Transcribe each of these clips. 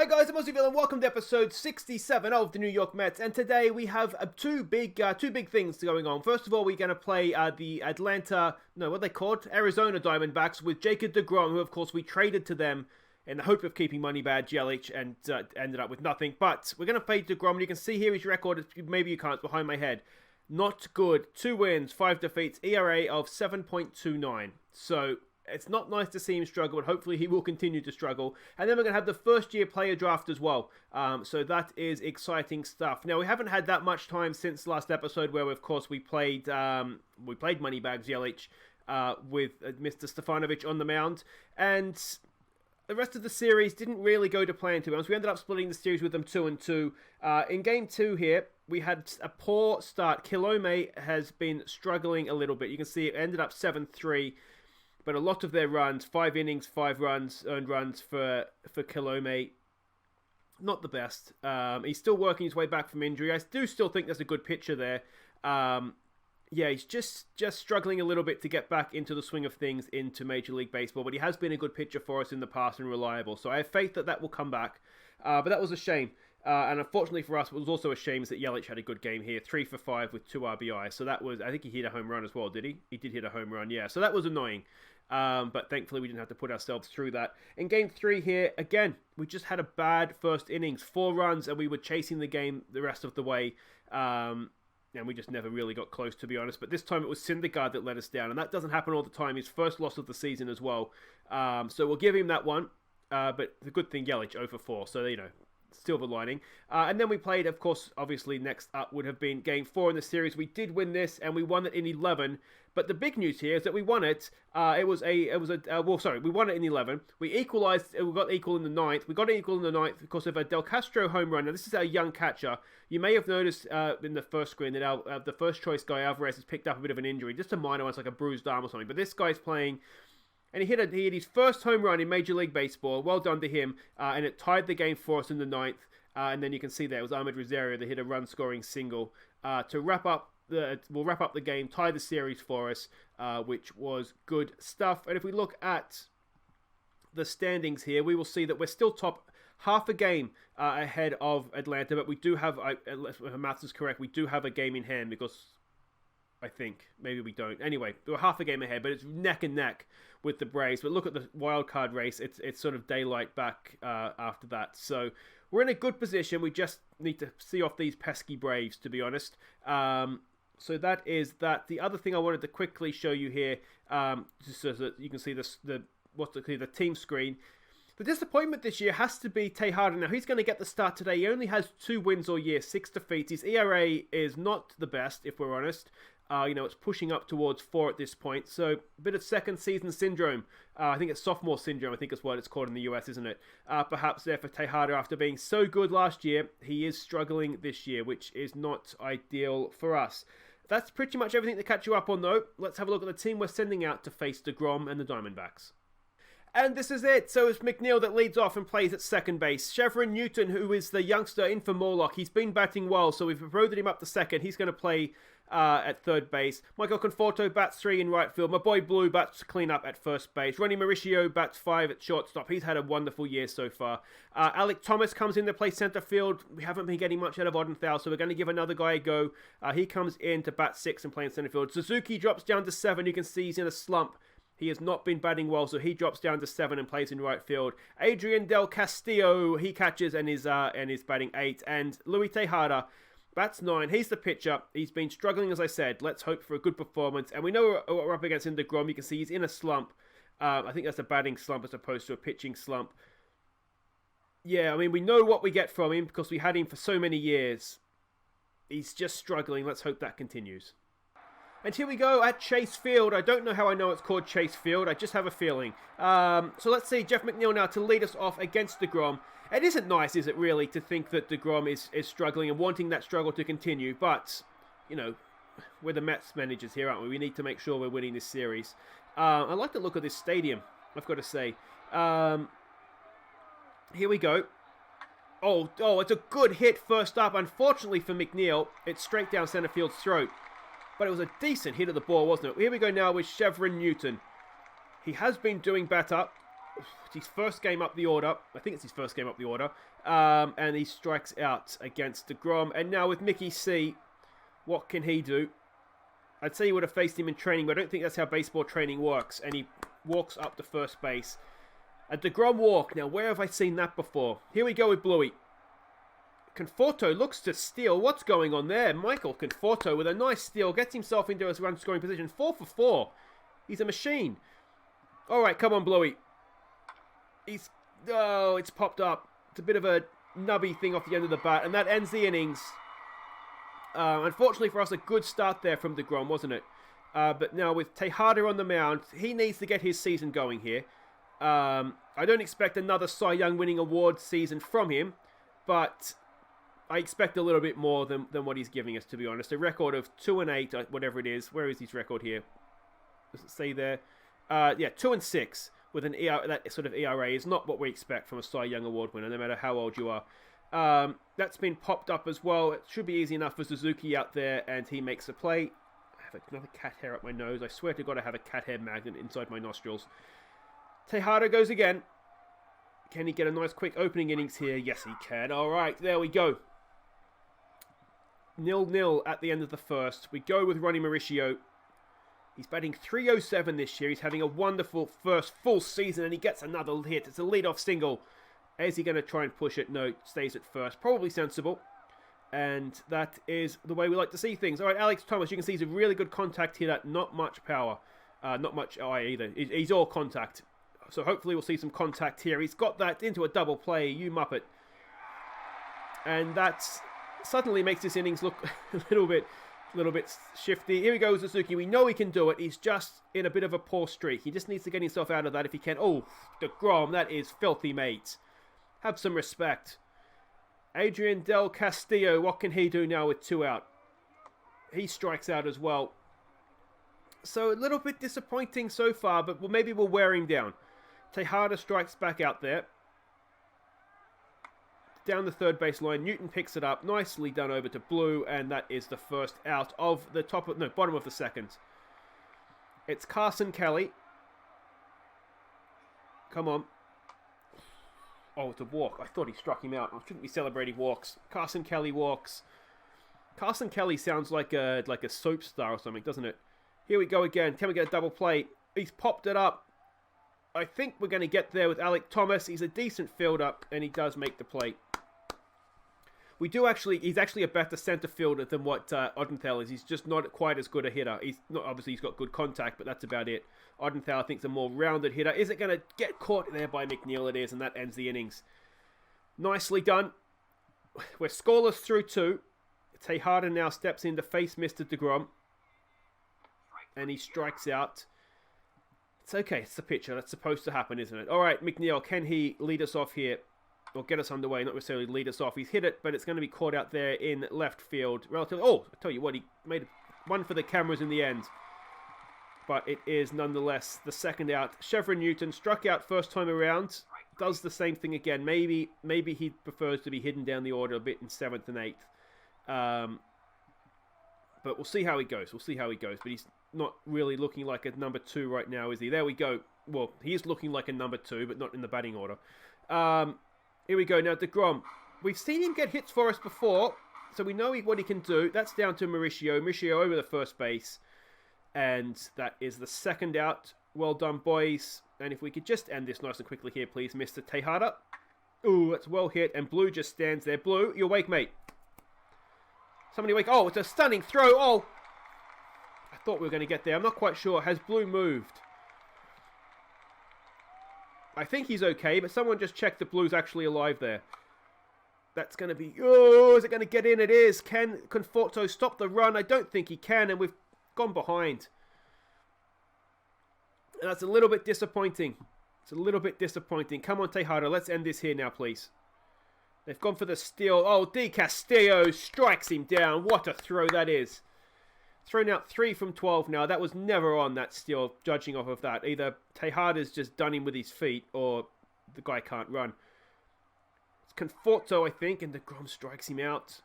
Hi guys, I'm Aussie and welcome to episode 67 of the New York Mets. And today we have two big things going on. First of all, we're going to play the Arizona Diamondbacks with Jacob deGrom, who of course we traded to them in the hope of keeping Moneybag Yelich and ended up with nothing. But we're going to play deGrom, and you can see here his record. Maybe you can't, it's behind my head. Not good. 2 wins, 5 defeats, ERA of 7.29. So it's not nice to see him struggle, but hopefully he will continue to struggle. And then we're going to have the first-year player draft as well. So that is exciting stuff. Now, we haven't had that much time since last episode where, of course, we played Moneybags Yelich with Mr. Stefanovic on the mound. And the rest of the series didn't really go to plan, to be honest. We ended up splitting the series with them 2-2. In Game 2 here, we had a poor start. Kilome has been struggling a little bit. You can see it ended up 7-3. But a lot of their runs, 5 innings, 5 runs, earned runs for Kilome, not the best. He's still working his way back from injury. I do still think there's a good pitcher there. He's just struggling a little bit to get back into the swing of things into Major League Baseball. But he has been a good pitcher for us in the past and reliable. So I have faith that will come back. But that was a shame. And unfortunately for us, what was also a shame is that Yelich had a good game here. 3 for 5 with 2 RBI. So that was, I think he hit a home run as well, did he? He did hit a home run, yeah. So that was annoying. But thankfully we didn't have to put ourselves through that. In Game 3 here, again, we just had a bad first innings. 4 runs and we were chasing the game the rest of the way. And we just never really got close, to be honest. But this time it was Syndergaard that let us down. And that doesn't happen all the time. His first loss of the season as well. So we'll give him that one. But the good thing, Yelich 0 for 4. So, silver lining. And then we played, of course, obviously next up would have been Game 4 in the series. We did win this and we won it in 11. But the big news here is that we won it. We won it in 11. We equalized. We got equal in the 9th. We got equal in the 9th because of a Del Castro home run. Now this is our young catcher. You may have noticed in the first screen that the first choice guy Alvarez has picked up a bit of an injury, just a minor one, it's like a bruised arm or something. But this guy's playing. And he hit his first home run in Major League Baseball. Well done to him. And it tied the game for us in the 9th. And then you can see there it was Ahmed Rosario that hit a run-scoring single to wrap up. We'll wrap up the game, tie the series for us, which was good stuff. And if we look at the standings here, we will see that we're still top half a game ahead of Atlanta. But we do have, if my maths is correct, we do have a game in hand because I think. Maybe we don't. Anyway, we're half a game ahead, but it's neck and neck with the Braves. But look at the wild card race. It's sort of daylight back after that. So we're in a good position. We just need to see off these pesky Braves, to be honest. So that is that. The other thing I wanted to quickly show you here, just so that you can see the team screen. The disappointment this year has to be Tejada. Now, he's going to get the start today. He only has 2 wins all year, 6 defeats. His ERA is not the best, if we're honest. It's pushing up towards 4 at this point. So, a bit of second season syndrome. I think it's sophomore syndrome, I think is what it's called in the US, isn't it? Perhaps there for Tejada after being so good last year. He is struggling this year, which is not ideal for us. That's pretty much everything to catch you up on, though. Let's have a look at the team we're sending out to face deGrom and the Diamondbacks. And this is it. So it's McNeil that leads off and plays at second base. Chevron Newton, who is the youngster in for Morlock, he's been batting well, so we've promoted him up to second. He's going to play at third base. Michael Conforto bats 3 in right field. My boy Blue bats clean up at first base. Ronnie Mauricio bats 5 at shortstop. He's had a wonderful year so far. Alec Thomas comes in to play center field. We haven't been getting much out of Odenthal, so we're going to give another guy a go. He comes in to bat 6 and play in center field. Suzuki drops down to 7. You can see he's in a slump. He has not been batting well, so he drops down to 7 and plays in right field. Adrian Del Castillo, he catches and is batting 8. And Luis Tejada bats 9. He's the pitcher. He's been struggling, as I said. Let's hope for a good performance. And we know what we're up against in deGrom. You can see he's in a slump. I think that's a batting slump as opposed to a pitching slump. Yeah, I mean, we know what we get from him because we had him for so many years. He's just struggling. Let's hope that continues. And here we go at Chase Field. I don't know how I know it's called Chase Field. I just have a feeling. So let's see Jeff McNeil now to lead us off against deGrom. It isn't nice, is it really, to think that deGrom is struggling and wanting that struggle to continue. But, we're the Mets managers here, aren't we? We need to make sure we're winning this series. I like the look of this stadium, I've got to say. Here we go. Oh, it's a good hit first up. Unfortunately for McNeil, it's straight down center field's throat. But it was a decent hit of the ball, wasn't it? Here we go now with Chevron Newton. He has been doing better. It's his first game up the order. I think it's his first game up the order. And he strikes out against deGrom. And now with Mickey C, what can he do? I'd say he would have faced him in training, but I don't think that's how baseball training works. And he walks up to first base. A deGrom walk. Now, where have I seen that before? Here we go with Bluey. Conforto looks to steal. What's going on there? Michael Conforto with a nice steal. Gets himself into his run scoring position. 4 for 4. He's a machine. All right, come on, Bluey. Oh, it's popped up. It's a bit of a nubby thing off the end of the bat, and that ends the innings. Unfortunately for us, a good start there from deGrom, wasn't it? But now with Tejada on the mound, he needs to get his season going here. I don't expect another Cy Young winning award season from him, but I expect a little bit more than what he's giving us, to be honest. A record of 2-8, whatever it is. Where is his record here? Does it say there? Yeah, 2-6. With an ERA, that sort of ERA is not what we expect from a Cy Young Award winner, no matter how old you are. That's been popped up as well. It should be easy enough for Suzuki out there, and he makes a play. I have another cat hair up my nose. I swear to God I have a cat hair magnet inside my nostrils. Tejada goes again. Can he get a nice quick opening innings here? Yes, he can. All right, there we go. 0-0 at the end of the first. We go with Ronnie Mauricio. He's batting .307 this year. He's having a wonderful first full season, and he gets another hit. It's a leadoff single. Is he going to try and push it? No, stays at first. Probably sensible. And that is the way we like to see things. All right, Alex Thomas, you can see he's a really good contact hitter. Not much power. Not much eye either. He's all contact. So hopefully we'll see some contact here. He's got that into a double play. You muppet. And that suddenly makes this innings look a little bit shifty. Here he goes, Suzuki. We know he can do it. He's just in a bit of a poor streak. He just needs to get himself out of that if he can. Oh, deGrom, that is filthy, mate. Have some respect. Adrian Del Castillo, what can he do now with 2 out? He strikes out as well. So a little bit disappointing so far, but maybe we'll wear him down. Tejada strikes back out there. Down the third base line, Newton picks it up. Nicely done over to Blue, and that is the first out of the bottom of the second. It's Carson Kelly. Come on. Oh, it's a walk. I thought he struck him out. I shouldn't be celebrating walks. Carson Kelly walks. Carson Kelly sounds like a soap star or something, doesn't it? Here we go again. Can we get a double play? He's popped it up. I think we're going to get there with Alec Thomas. He's a decent fielder, and he does make the play. He's actually a better center fielder than what Odenthal is. He's just not quite as good a hitter. Obviously he's got good contact, but that's about it. Odenthal, I think, is a more rounded hitter. Is it going to get caught there by McNeil? It is, and that ends the innings. Nicely done. We're scoreless through 2. Tejada now steps in to face Mr. deGrom, and he strikes out. It's okay. It's the pitcher. That's supposed to happen, isn't it? All right, McNeil, can he lead us off here? Or get us underway, not necessarily lead us off. He's hit it, but it's going to be caught out there in left field. Relatively. Oh, I tell you what, he made one for the cameras in the end. But it is nonetheless the second out. Chevron Newton struck out first time around. Does the same thing again. Maybe he prefers to be hidden down the order a bit in 7th and 8th. But we'll see how he goes. But he's not really looking like a number 2 right now, is he? There we go. Well, he is looking like a number 2, but not in the batting order. Here we go. Now, deGrom. We've seen him get hits for us before, so we know what he can do. That's down to Mauricio. Mauricio over the first base. And that is the second out. Well done, boys. And if we could just end this nice and quickly here, please, Mr. Tejada. Ooh, that's well hit. And Blue just stands there. Blue, you awake, mate? Somebody wake. Oh, it's a stunning throw. Oh, I thought we were going to get there. I'm not quite sure. Has Blue moved? I think he's okay, but someone just check the Blue's actually alive there. That's going to be... Oh, is it going to get in? It is. Can Conforto stop the run? I don't think he can, and we've gone behind. And that's a little bit disappointing. Come on, Tejada. Let's end this here now, please. They've gone for the steal. Oh, De Castillo strikes him down. What a throw that is. Thrown out 3 from 12 now. That was never on, that steal, judging off of that. Either Tejada's just done him with his feet, or the guy can't run. It's Conforto, I think, and deGrom strikes him out.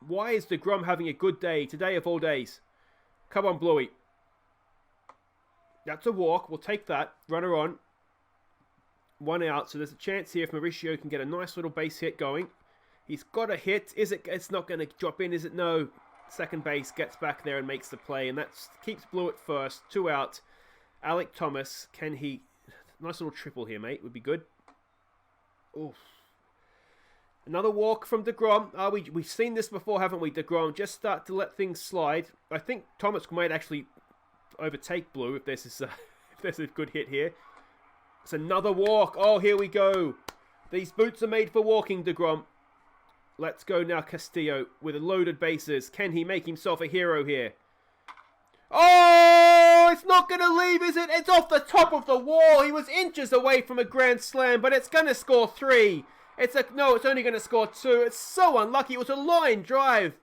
Why is deGrom having a good day? Today of all days. Come on, Bluey. That's a walk. We'll take that. Runner on. 1 out, so there's a chance here if Mauricio can get a nice little base hit going. He's got a hit. Is it? It's not going to drop in, is it? No. Second base gets back there and makes the play, and that keeps Blue at first. 2 out. Alek Thomas, can he... Nice little triple here, mate. Would be good. Oof. Another walk from deGrom. We've seen this before, haven't we, deGrom? Just start to let things slide. I think Thomas might actually overtake Blue if there's a good hit here. It's another walk. Oh, here we go. These boots are made for walking, deGrom. Let's go now, Castillo, with loaded bases. Can he make himself a hero here? Oh, it's not going to leave, is it? It's off the top of the wall. He was inches away from a grand slam, but it's going to score 3. No, it's only going to score 2. It's so unlucky. It was a line drive.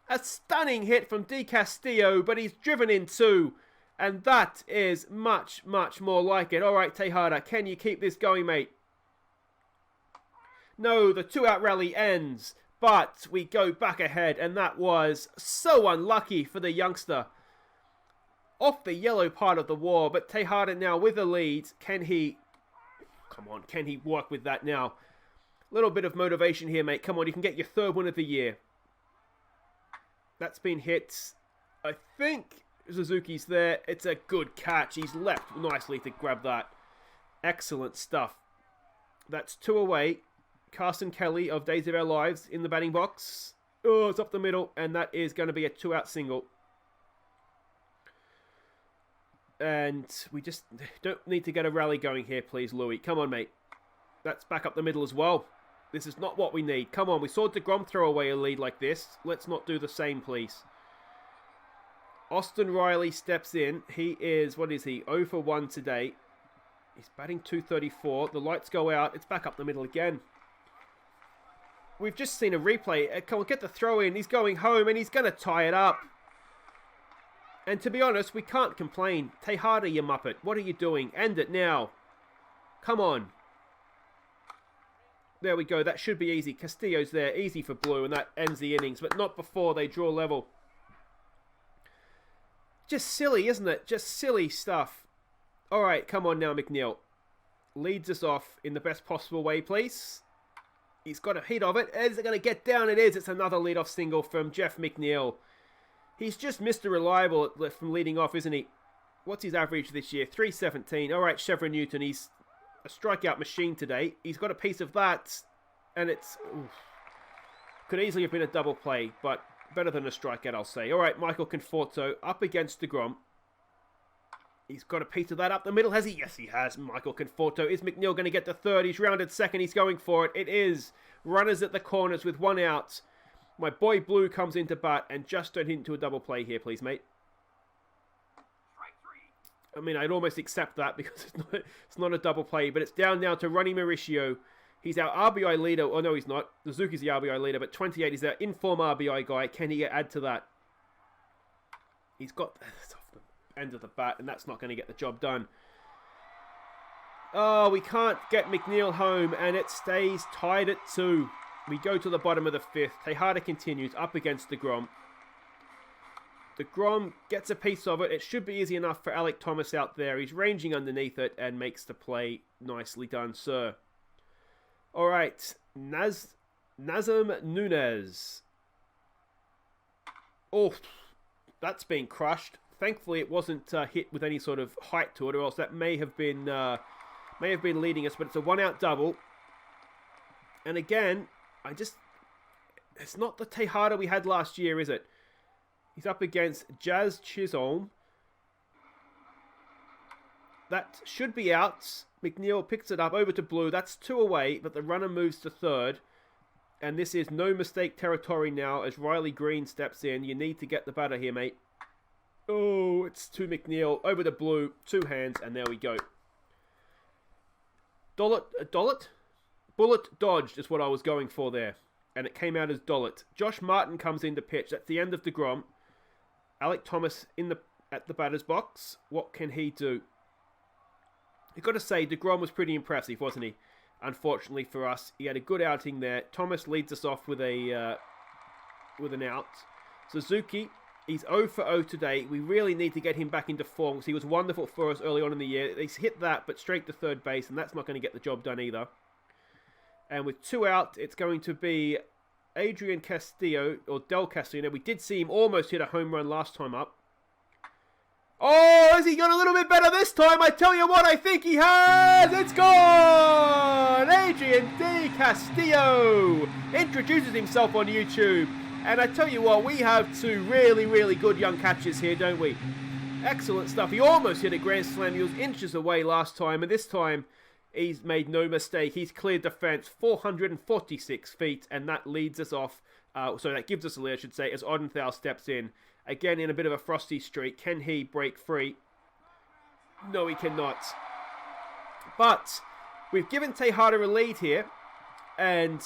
A stunning hit from Di Castillo, but he's driven in 2. And that is much, much more like it. All right, Tejada, can you keep this going, mate? No, the 2-out rally ends, but we go back ahead, and that was so unlucky for the youngster. Off the yellow part of the wall, but Tejada now with a lead. Can he... Come on, can he work with that now? Little bit of motivation here, mate. Come on, you can get your 3rd win of the year. That's been hit. I think Suzuki's there. It's a good catch. He's left nicely to grab that. Excellent stuff. That's 2 away. Carson Kelly of Days of Our Lives in the batting box. Oh, it's up the middle, and that is going to be a 2-out single. And we just don't need to get a rally going here, please, Louis. Come on, mate. That's back up the middle as well. This is not what we need. Come on, we saw deGrom throw away a lead like this. Let's not do the same, please. Austin Riley steps in. He is, what is he, 0 for 1 today. He's batting .234. The lights go out. It's back up the middle again. We've just seen a replay. Come on, get the throw in. He's going home, and he's going to tie it up. And to be honest, we can't complain. Tejada, you muppet. What are you doing? End it now. Come on. There we go. That should be easy. Castillo's there. Easy for Blue, and that ends the innings. But not before they draw level. Just silly, isn't it? Just silly stuff. All right, come on now, McNeil. Leads us off in the best possible way, please. He's got a hit of it. Is it going to get down? It is. It's another leadoff single from Jeff McNeil. He's just Mr. Reliable from leading off, isn't he? What's his average this year? 317. All right, Chevron Newton. He's a strikeout machine today. He's got a piece of that, and it's... Oof. Could easily have been a double play, but better than a strikeout, I'll say. All right, Michael Conforto up against deGrom. He's got a piece of that up the middle, has he? Yes, he has. Michael Conforto. Is McNeil going to get the 3rd? He's rounded 2nd. He's going for it. It is. Runners at the corners with 1 out. My boy Blue comes into bat and just don't hit into a double play here, please, mate. I mean, I'd almost accept that because it's not a double play, but it's down now to Ronnie Mauricio. He's our RBI leader. Oh, no, he's not. Suzuki's the RBI leader, but 28 is our in-form RBI guy. Can he add to that? He's got... It's off the end of the bat, and that's not going to get the job done. Oh, we can't get McNeil home, and it stays tied at 2. We go to the bottom of the 5th. Tejada continues up against deGrom. deGrom gets a piece of it. It should be easy enough for Alek Thomas out there. He's ranging underneath it and makes the play. Nicely done, sir. All right. Nazem Nunez. Oh, that's been crushed. Thankfully, it wasn't hit with any sort of height to it, or else that may have been leading us. But it's a 1-out double. And again, it's not the Tejada we had last year, is it? He's up against Jazz Chisholm. That should be out. McNeil picks it up over to Blue. That's 2 away, but the runner moves to 3rd. And this is no mistake territory now as Riley Green steps in. You need to get the batter here, mate. Oh, it's to McNeil. Over to Blue. 2 hands, and there we go. Bullet dodged is what I was going for there. And it came out as Dollett. Josh Martin comes in to pitch. That's the end of deGrom. Alek Thomas at the batter's box. What can he do? You've got to say, deGrom was pretty impressive, wasn't he? Unfortunately for us, he had a good outing there. Thomas leads us off with an out. Suzuki He's 0 for 0 today. We really need to get him back into form because he was wonderful for us early on in the year. He's hit that, but straight to third base, and that's not going to get the job done either. And with 2 out, it's going to be Adrian Castillo, or Del Castillo. Now, we did see him almost hit a home run last time up. Oh, has he gone a little bit better this time? I tell you what, I think he has. It's gone. Adrian D. Castillo introduces himself on YouTube. And I tell you what, we have 2 really, really good young catchers here, don't we? Excellent stuff. He almost hit a grand slam. He was inches away last time. And this time, he's made no mistake. He's cleared the fence 446 feet. And that leads us off. So that gives us a lead, I should say, as Odenthal steps in. Again, in a bit of a frosty streak. Can he break free? No, he cannot. But we've given Tejada a lead here. And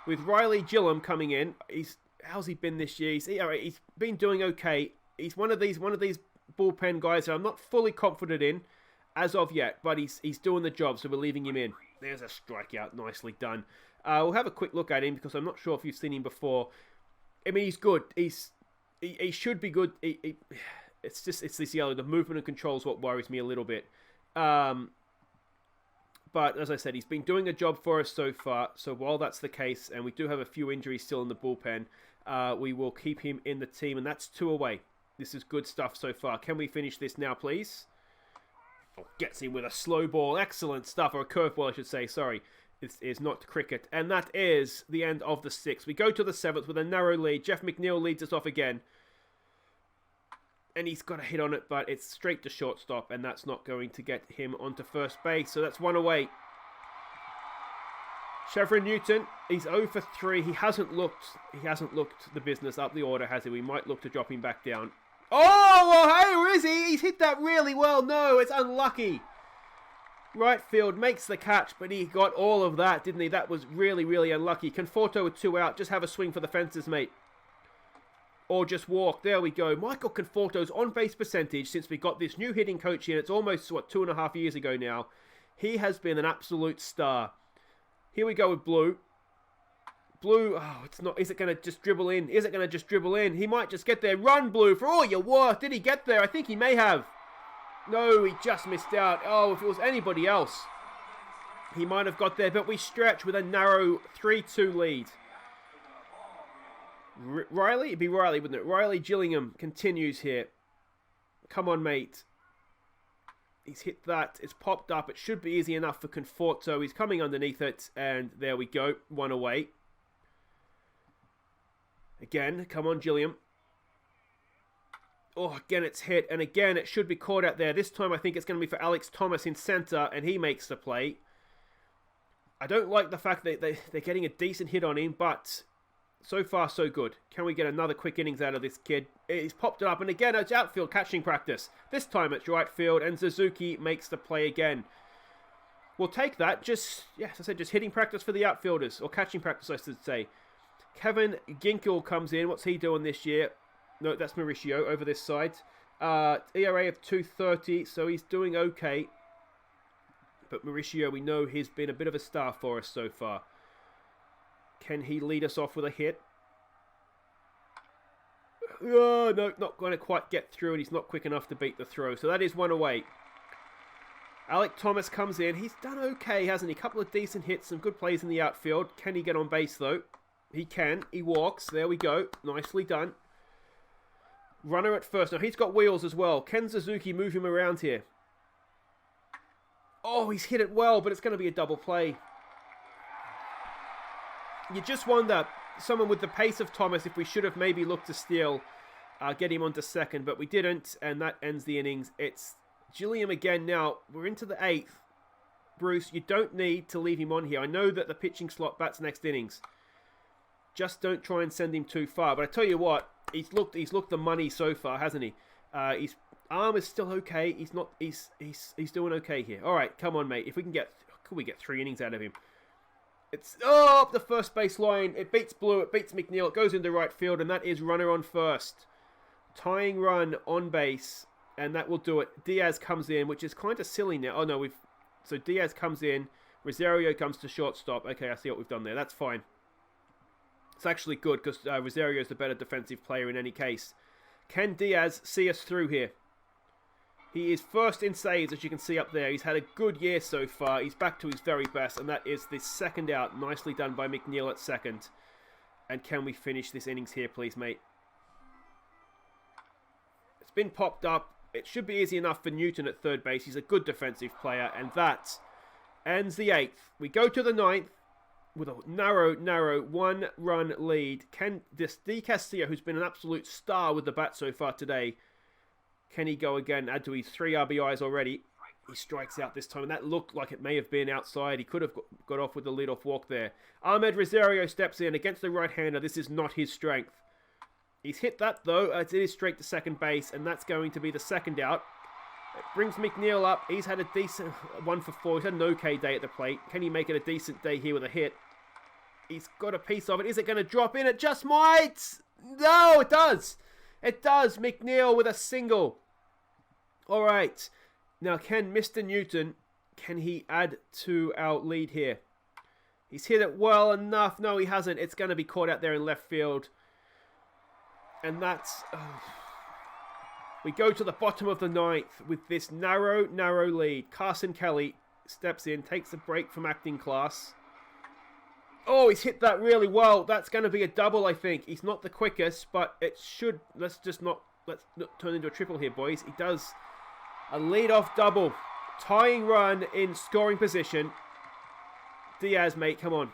with Riley Gillum coming in, how's he been this year? He's been doing okay. He's one of these bullpen guys that I'm not fully confident in as of yet, but he's doing the job, so we're leaving him in. There's a strikeout, nicely done. We'll have a quick look at him because I'm not sure if you've seen him before. I mean, he's good. He should be good. It's this yellow. The movement and control is what worries me a little bit. But as I said, he's been doing a job for us so far. So while that's the case, and we do have a few injuries still in the bullpen, we will keep him in the team, and that's 2 away. This is good stuff so far. Can we finish this now, please? Oh, gets him with a slow ball. Excellent stuff, or a curveball, I should say. Sorry. This is not cricket. And that is the end of the 6th. We go to the 7th with a narrow lead. Jeff McNeil leads us off again. And he's got a hit on it, but it's straight to shortstop, and that's not going to get him onto first base. So that's 1 away. Chevron Newton, he's 0 for 3. He hasn't looked the business up the order, has he? We might look to drop him back down. Oh, well, hey, where is he? He's hit that really well. No, it's unlucky. Right field makes the catch, but he got all of that, didn't he? That was really, really unlucky. Conforto with 2 out. Just have a swing for the fences, mate. Or just walk. There we go. Michael Conforto's on-base percentage, since we got this new hitting coach in, it's almost, 2.5 years ago now. He has been an absolute star. Here we go with Blue. Blue, oh, it's not. Is it going to just dribble in? Is it going to just dribble in? He might just get there. Run, Blue, for all you're worth. Did he get there? I think he may have. No, he just missed out. Oh, if it was anybody else, he might have got there. But we stretch with a narrow 3-2 lead. Riley? It'd be Riley, wouldn't it? Riley Gillingham continues here. Come on, mate. He's hit that. It's popped up. It should be easy enough for Conforto. He's coming underneath it. And there we go. 1 away. Again, come on, Gilliam. Oh, again, it's hit. And again, it should be caught out there. This time, I think it's going to be for Alex Thomas in center. And he makes the play. I don't like the fact that they're getting a decent hit on him. But so far, so good. Can we get another quick innings out of this kid? He's popped it up. And again, it's outfield catching practice. This time, it's right field. And Suzuki makes the play again. We'll take that. As I said, just hitting practice for the outfielders. Or catching practice, I should say. Kevin Ginkel comes in. What's he doing this year? No, that's Mauricio over this side. ERA of 2.30, so he's doing okay. But Mauricio, we know he's been a bit of a star for us so far. Can he lead us off with a hit? Oh, no, not going to quite get through, and he's not quick enough to beat the throw. So that is 1 away. Alec Thomas comes in. He's done okay, hasn't he? A couple of decent hits, some good plays in the outfield. Can he get on base, though? He can. He walks. There we go. Nicely done. Runner at first. Now, he's got wheels as well. Can Suzuki move him around here? Oh, he's hit it well, but it's going to be a double play. You just wonder, someone with the pace of Thomas, if we should have maybe looked to steal, get him onto second, but we didn't, and that ends the innings. It's Gilliam again now. We're into the 8th. Bruce, you don't need to leave him on here. I know that the pitching slot bats next innings. Just don't try and send him too far. But I tell you what, he's looked the money so far, hasn't he? His arm is still okay. He's doing okay here. All right, come on, mate. If we can could we get 3 innings out of him? It's up the first base line. It beats Blue. It beats McNeil. It goes into right field, and that is runner on first. Tying run on base, and that will do it. Diaz comes in, which is kind of silly now. Oh no, so Diaz comes in. Rosario comes to shortstop. Okay, I see what we've done there. That's fine. It's actually good because Rosario is the better defensive player in any case. Can Diaz see us through here? He is first in saves, as you can see up there. He's had a good year so far. He's back to his very best, and that is the second out. Nicely done by McNeil at second. And can we finish this innings here, please, mate? It's been popped up. It should be easy enough for Newton at third base. He's a good defensive player, and that ends the 8th. We go to the 9th with a narrow one-run lead. Can this D. Castillo, who's been an absolute star with the bat so far today, can he go again, add to his 3 RBIs already? He strikes out this time, and that looked like it may have been outside. He could have got off with the leadoff walk there. Ahmed Rosario steps in against the right-hander. This is not his strength. He's hit that, though. It is straight to second base, and that's going to be the second out. It brings McNeil up. He's had a decent 1 for 4. He's had an okay day at the plate. Can he make it a decent day here with a hit? He's got a piece of it. Is it going to drop in? It just might! No, it does! It does! McNeil with a single. All right. Now, can Mr. Newton, can he add to our lead here? He's hit it well enough. No, he hasn't. It's going to be caught out there in left field. And that's... We go to the bottom of the 9th with this narrow lead. Carson Kelly steps in, takes a break from acting class. Oh, he's hit that really well. That's going to be a double, I think. He's not the quickest, but it should... Let's not turn into a triple here, boys. He does a lead-off double. Tying run in scoring position. Diaz, mate, come on.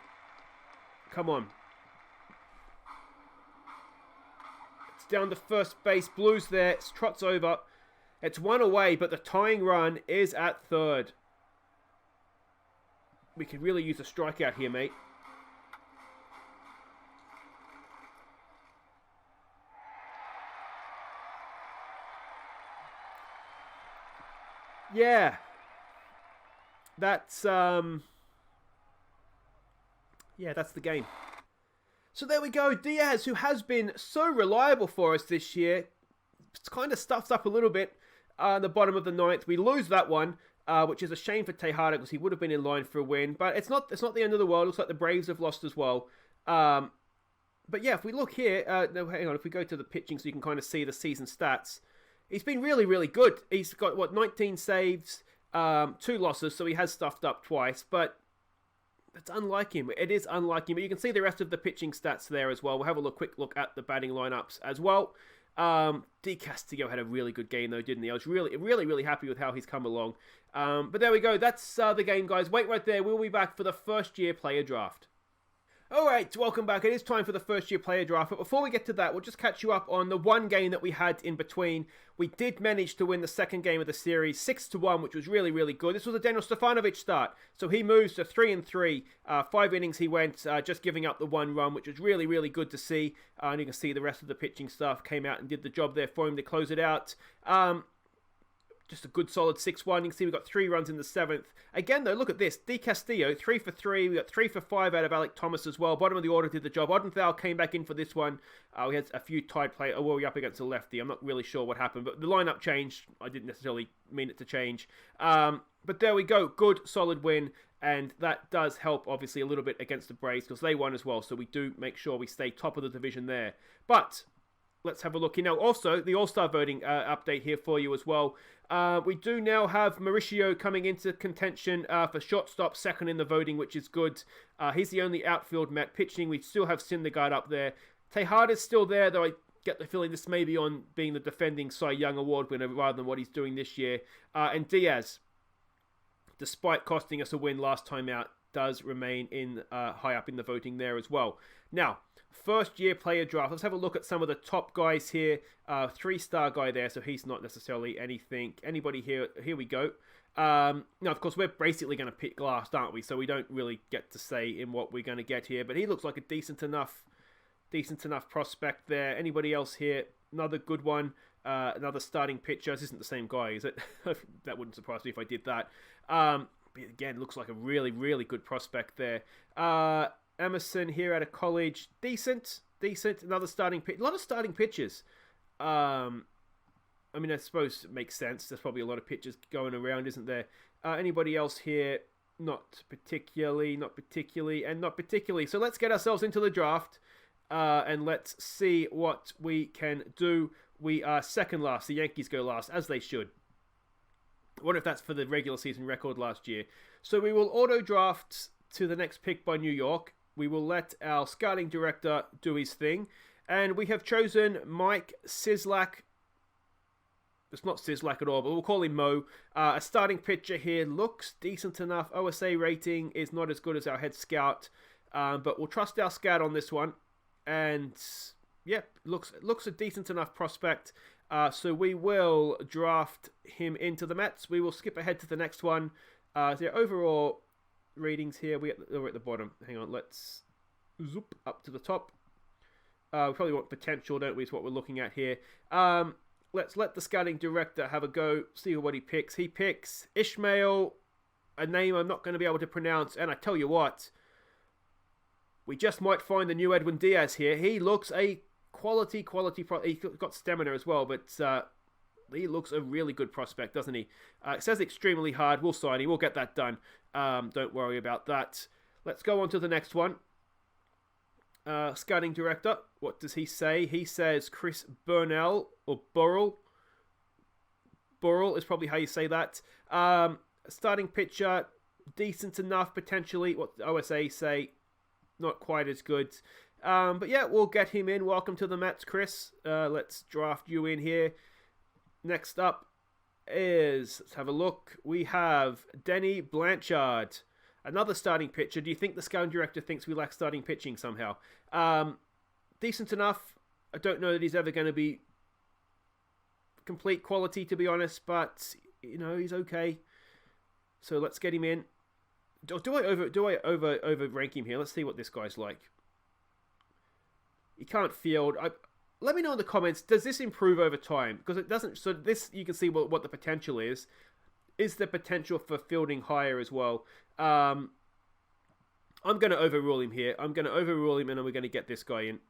Come on. It's down to first base. Blues there. It trots over. It's 1 away, but the tying run is at third. We could really use a strikeout here, mate. Yeah. That's that's the game. So there we go. Diaz, who has been so reliable for us this year, it's kind of stuffs up a little bit at the bottom of the 9th. We lose that one, which is a shame for Tejada because he would have been in line for a win. But it's not the end of the world. It looks like the Braves have lost as well. But yeah, if we look here, no, hang on. If we go to the pitching so you can kind of see the season stats, he's been really good. He's got, 19 saves, 2 losses, so he has stuffed up twice. But that's unlike him. It is unlike him. But you can see the rest of the pitching stats there as well. We'll have a quick look at the batting lineups as well. D. Castillo had a really good game though, didn't he? I was really happy with how he's come along. But there we go. That's the game, guys. Wait right there. We'll be back for the first year player draft. Alright, welcome back. It is time for the first year player draft, but before we get to that, we'll just catch you up on the one game that we had in between. We did manage to win the second game of the series, 6-1, which was really good. This was a Daniel Stefanovic start, so he moves to 3-3. 5 innings he went, just giving up the 1 run, which was really good to see. And you can see the rest of the pitching staff came out and did the job there for him to close it out. Just a good solid 6-1. You can see we got 3 runs in the 7th. Again, though, look at this. D. Castillo, 3 for 3. We got 3 for 5 out of Alec Thomas as well. Bottom of the order did the job. Odenthal came back in for this one. We had a few tied play. Oh, we up against a lefty. I'm not really sure what happened, but the lineup changed. I didn't necessarily mean it to change. But there we go. Good, solid win. And that does help, obviously, a little bit against the Braves because they won as well. So we do make sure we stay top of the division there. But let's have a look here now. Also, the All-Star voting update here for you as well. We do now have Mauricio coming into contention for shortstop, second in the voting, which is good. He's the only outfield Met pitching. We still have Syndergaard up there. Tejada's still there, though I get the feeling this may be on being the defending Cy Young Award winner rather than what he's doing this year. And Diaz, despite costing us a win last time out, does remain in high up in the voting there as well. Now, first year player draft. Let's have a look at some of the top guys here. 3-star guy there, so he's not necessarily anything. Anybody here? Here we go. Now, of course, we're basically going to pick last, aren't we? So we don't really get to say in what we're going to get here. But he looks like a decent enough prospect there. Anybody else here? Another good one. Another starting pitcher. This isn't the same guy, is it? That wouldn't surprise me if I did that. But again, looks like a really good prospect there. Emerson here out of college. Decent. Another starting pitch. A lot of starting pitchers. I mean, I suppose it makes sense. There's probably a lot of pitchers going around, isn't there? Anybody else here? Not particularly. So let's get ourselves into the draft. and let's see what we can do. We are second last. The Yankees go last, as they should. I wonder if that's for the regular season record last year. So we will auto-draft to the next pick by New York. We will let our scouting director do his thing. And we have chosen Mike Sislak. It's not Sislak at all, but we'll call him Mo. A starting pitcher here. Looks decent enough. OSA rating is not as good as our head scout. But we'll trust our scout on this one. And, yeah, looks a decent enough prospect. So we will draft him into the Mets. We will skip ahead to the next one. So overall ratings here, we're at the bottom. Hang on, let's zoop up to the top. We probably want potential, don't we, is what we're looking at here. Let's let the scouting director have a go, see what he picks. He picks Ishmael, a name I'm not going to be able to pronounce. And I tell you what, we just might find the new Edwin Diaz here. He looks a quality. He's got stamina as well, but he looks a really good prospect, doesn't he? It says extremely hard. We'll sign him. We'll get that done. Don't worry about that. Let's go on to the next one. Scouting director, what does he say? He says Chris Burnell, or Burrell. Burrell is probably how you say that. Starting pitcher, decent enough, potentially. What the OSA say, not quite as good. But yeah, we'll get him in. Welcome to the Mets, Chris. Let's draft you in here. Next up is, let's have a look. We have Denny Blanchard, another starting pitcher. Do you think the scouting director thinks we lack starting pitching somehow? Decent enough. I don't know that he's ever going to be complete quality, to be honest, but you know, he's okay. So let's get him in. Do I over rank him here? Let's see what this guy's like. He can't field. Let me know in the comments, does this improve over time? Because it doesn't. So this, you can see what the potential is. Is there potential for fielding higher as well? I'm going to overrule him here. I'm going to overrule him, and then we're going to get this guy in.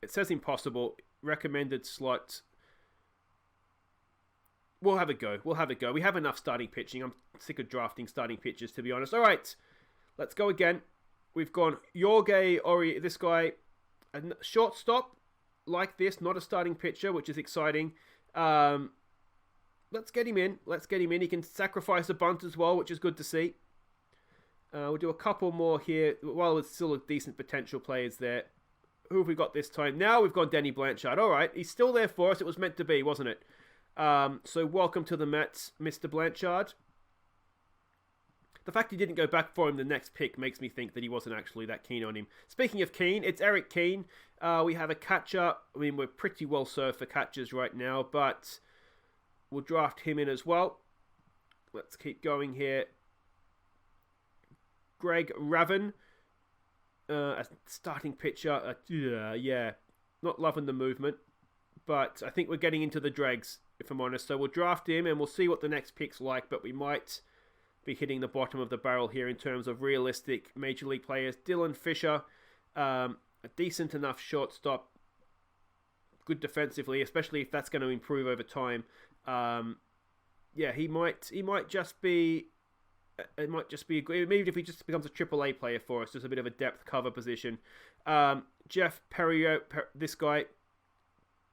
It says impossible. Recommended slot. We'll have a go. We have enough starting pitching. I'm sick of drafting starting pitchers, to be honest. All right, let's go again. We've gone Jorge Ori, this guy. A shortstop like this, not a starting pitcher, which is exciting. Let's get him in. He can sacrifice a bunt as well, which is good to see. We'll do a couple more here. While there's still a decent potential players there. Who have we got this time? Now we've got Denny Blanchard. All right, he's still there for us. It was meant to be, wasn't it? So welcome to the Mets, Mr. Blanchard. The fact he didn't go back for him the next pick makes me think that he wasn't actually that keen on him. Speaking of keen, it's Eric Keane. We have a catcher. I mean, we're pretty well served for catchers right now, but we'll draft him in as well. Let's keep going here. Greg Raven, a starting pitcher. Yeah, not loving the movement, but I think we're getting into the dregs, if I'm honest. So we'll draft him, and we'll see what the next pick's like, but we might be hitting the bottom of the barrel here in terms of realistic Major League players. Dylan Fisher, a decent enough shortstop, good defensively, especially if that's going to improve over time. Yeah, he might just be. It might just be maybe if he just becomes a AAA player for us, just a bit of a depth cover position. Jeff Perio, this guy,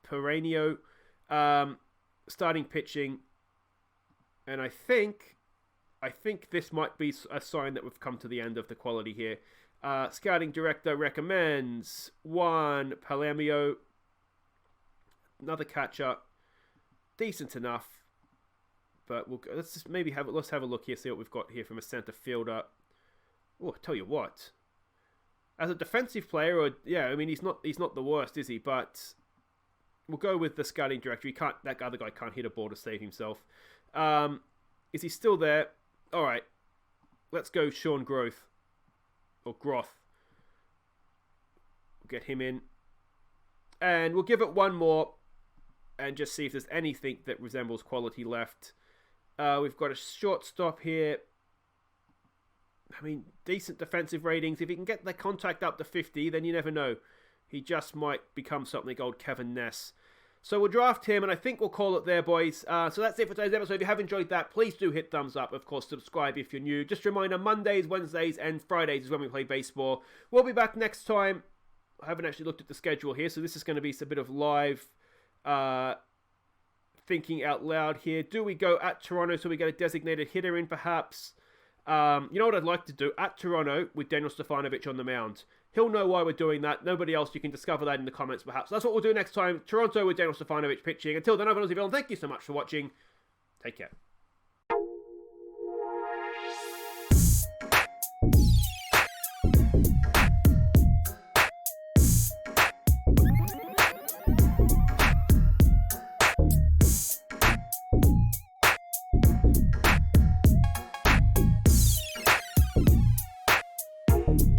Perenio, starting pitching, and I think this might be a sign that we've come to the end of the quality here. Scouting director recommends Juan Palermo, another catcher, decent enough. But let's have a look here, see what we've got here from a center fielder. Oh, I tell you what, as a defensive player, I mean he's not the worst, is he? But we'll go with the scouting director. That other guy can't hit a ball to save himself. Is he still there? All right, let's go Sean Groth. We'll get him in. And we'll give it one more and just see if there's anything that resembles quality left. We've got a shortstop here. I mean, decent defensive ratings. If he can get the contact up to 50, then you never know. He just might become something called Kevin Ness. So we'll draft him, and I think we'll call it there, boys. So that's it for today's episode. If you have enjoyed that, please do hit thumbs up. Of course, subscribe if you're new. Just a reminder, Mondays, Wednesdays, and Fridays is when we play baseball. We'll be back next time. I haven't actually looked at the schedule here, so this is going to be a bit of live thinking out loud here. Do we go at Toronto so we get a designated hitter in perhaps? You know what I'd like to do? At Toronto with Daniel Stefanovic on the mound. He'll know why we're doing that. Nobody else, you can discover that in the comments perhaps. That's what we'll do next time. Toronto with Daniel Stefanovic pitching. Until then, I've been Aussie Villain. Thank you so much for watching. Take care.